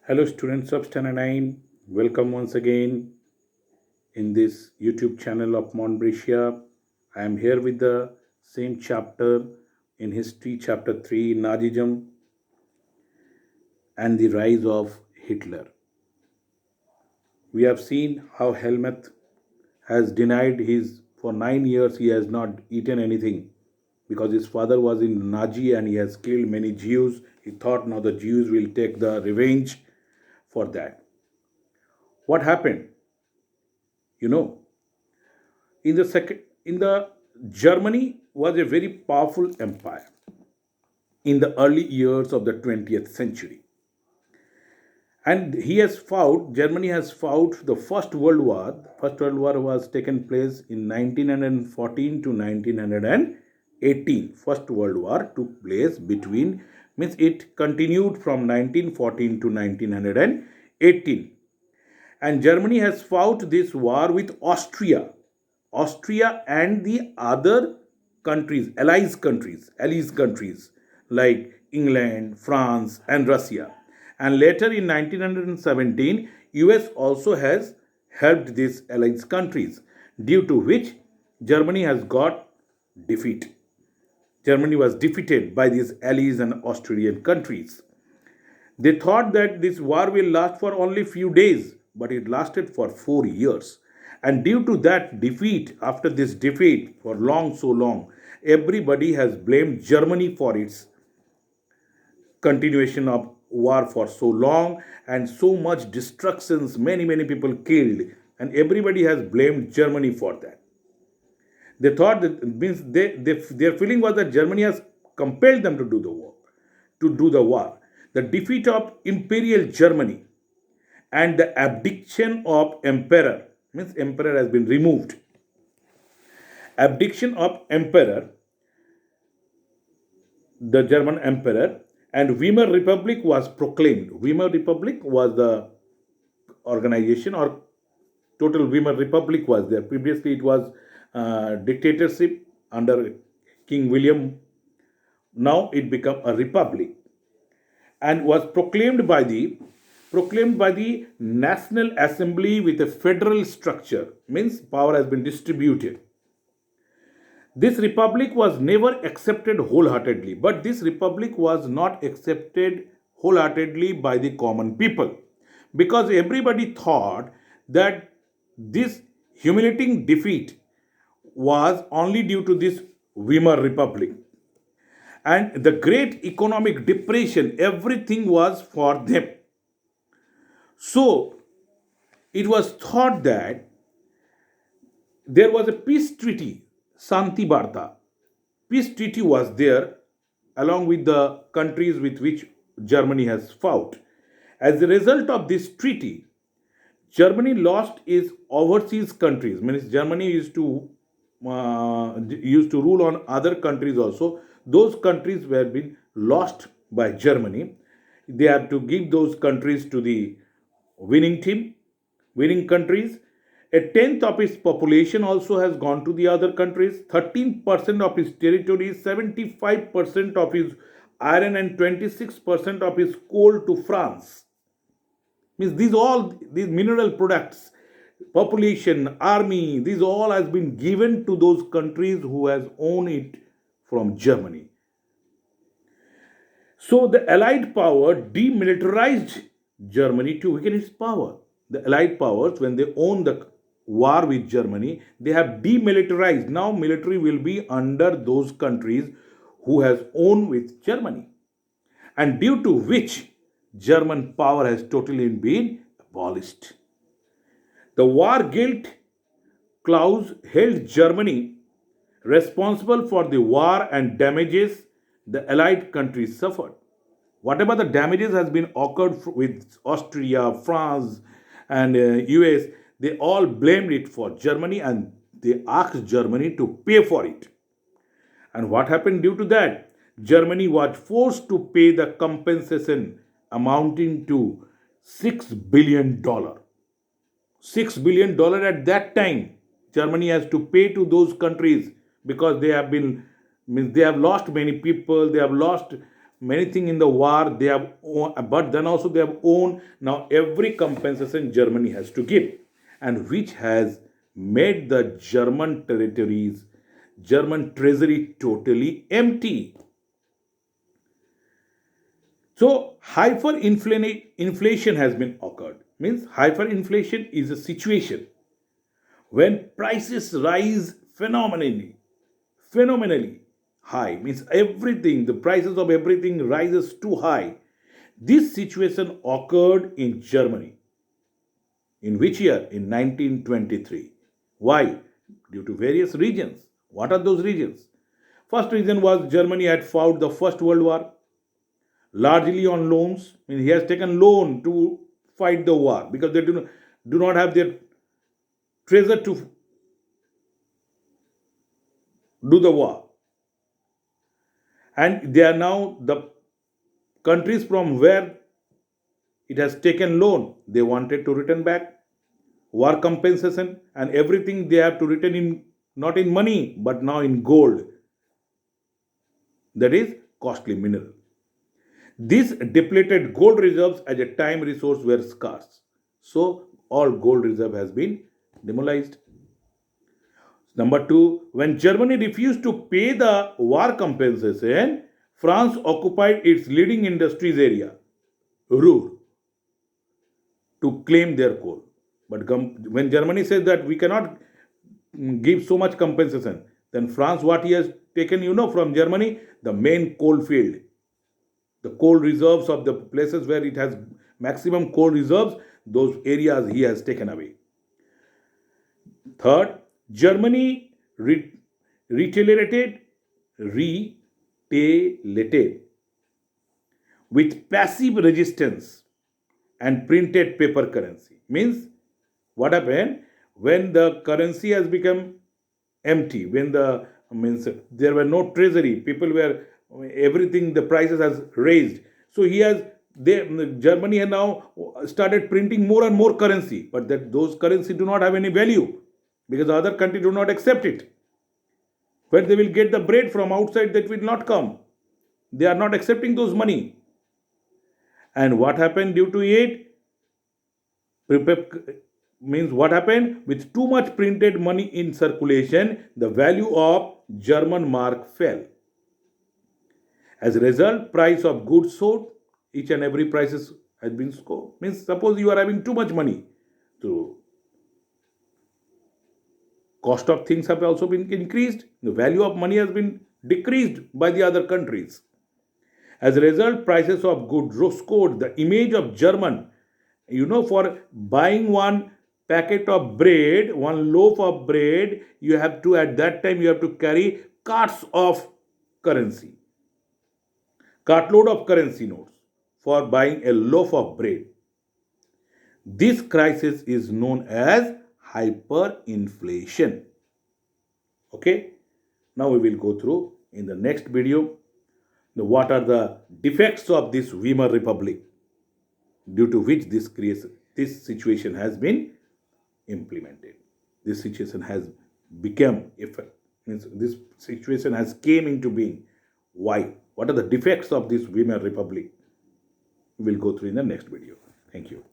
Hello, students of Standard 9. Welcome once again in this YouTube channel of Montbretia. I am here with the same chapter in history, chapter 3, Nazism and the rise of Hitler. We have seen how Helmut has denied for 9 years, he has not eaten anything because his father was in Nazi and he has killed many Jews. He thought now the Jews will take the revenge for that. What happened? You know, in the Germany was a very powerful empire in the early years of the 20th century, and Germany has fought the First World War was taken place in 1914 to 1918. First World War took place between, means it continued from 1914 to 1918, and Germany has fought this war with Austria and the other countries, allies countries like England, France, and Russia. And later in 1917, US also has helped these allies countries, due to which Germany has got defeat. Germany was defeated by these allies and Australian countries. They thought that this war will last for only few days, but it lasted for 4 years. And due to that defeat, after this defeat for so long, everybody has blamed Germany for its continuation of war for so long and so much destructions, many people killed, and everybody has blamed Germany for that. They thought that means their feeling was that Germany has compelled them to do the war, The defeat of Imperial Germany and the abdication of emperor, means emperor has been removed. Abdication of emperor, the German emperor, and Weimar Republic was proclaimed. Weimar Republic was the organization, or total Weimar Republic was there. Previously, it was dictatorship under King William. Now it became a republic, and was proclaimed by the National Assembly with a federal structure. Means power has been distributed. This republic was never accepted wholeheartedly, but this republic was not accepted wholeheartedly by the common people, because everybody thought that this humiliating defeat was only due to this Weimar Republic. And the great economic depression, everything was for them. So it was thought that there was a peace treaty, Santi Barta. Peace treaty was there along with the countries with which Germany has fought. As a result of this treaty, Germany lost its overseas countries. Means Germany used to rule on other countries also. Those countries were being lost by Germany. They have to give those countries to the winning team, winning countries. A tenth of its population also has gone to the other countries. 13% of its territory, 75% of its iron, and 26% of its coal to France. Means these mineral products, population, army, these all has been given to those countries who has owned it from Germany. So the Allied power demilitarized Germany to weaken its power. The Allied powers, when they own the war with Germany, they have demilitarized. Now military will be under those countries who has owned with Germany, and due to which German power has totally been abolished. The war guilt clause held Germany responsible for the war and damages the Allied countries suffered. Whatever the damages has been occurred with Austria, France, and US, they all blamed it for Germany, and they asked Germany to pay for it. And what happened due to that? Germany was forced to pay the compensation amounting to $6 billion. $6 billion at that time. Germany has to pay to those countries because they have lost many people, they have lost many things in the war they have own, but then also they have owned. Now every compensation Germany has to give, and which has made the German territories, German treasury totally empty. So hyperinflation has been occurred. Means hyperinflation is a situation when prices rise phenomenally high. Means everything, the prices of everything rises too high. This situation occurred in Germany. In which year? In 1923. Why? Due to various regions. What are those regions? First reason was Germany had fought the First World War largely on loans. I mean, he has taken loan to fight the war because they do not have their treasure to do the war. And they are now the countries from where it has taken loan, they wanted to return back war compensation, and everything they have to return in, not in money but now in gold, that is costly mineral. These depleted gold reserves at a time resource were scarce, so all gold reserve has been demolished. Number two, when Germany refused to pay the war compensation, France occupied its leading industries area, Ruhr, to claim their coal. But when Germany says that we cannot give so much compensation, then France, what he has taken, from Germany, the main coal field, the coal reserves of the places where it has maximum coal reserves, those areas he has taken away. Third, Germany retaliated with passive resistance and printed paper currency. Means what happened when the currency has become empty, when the means there were no treasury, people were everything, the prices has raised. So he has Germany has now started printing more and more currency, but that those currency do not have any value because the other country do not accept it. Where they will get the bread from outside, that will not come. They are not accepting those money. And what happened due to it? Means what happened? With too much printed money in circulation, the value of German mark fell. As a result, price of goods sold, each and every prices has been scored. Means suppose you are having too much money, so cost of things have also been increased. The value of money has been decreased by the other countries. As a result, prices of goods soared. The image of German, for buying one packet of bread, one loaf of bread, you have to, at that time, you have to carry carts of currency, cartload of currency notes for buying a loaf of bread. This crisis is known as hyperinflation. Okay, now we will go through in the next video what are the defects of this Weimar Republic due to which this situation has been implemented. This situation has become effect, means this situation has came into being. Why? What are the defects of this Weimar Republic? We will go through in the next video. Thank you.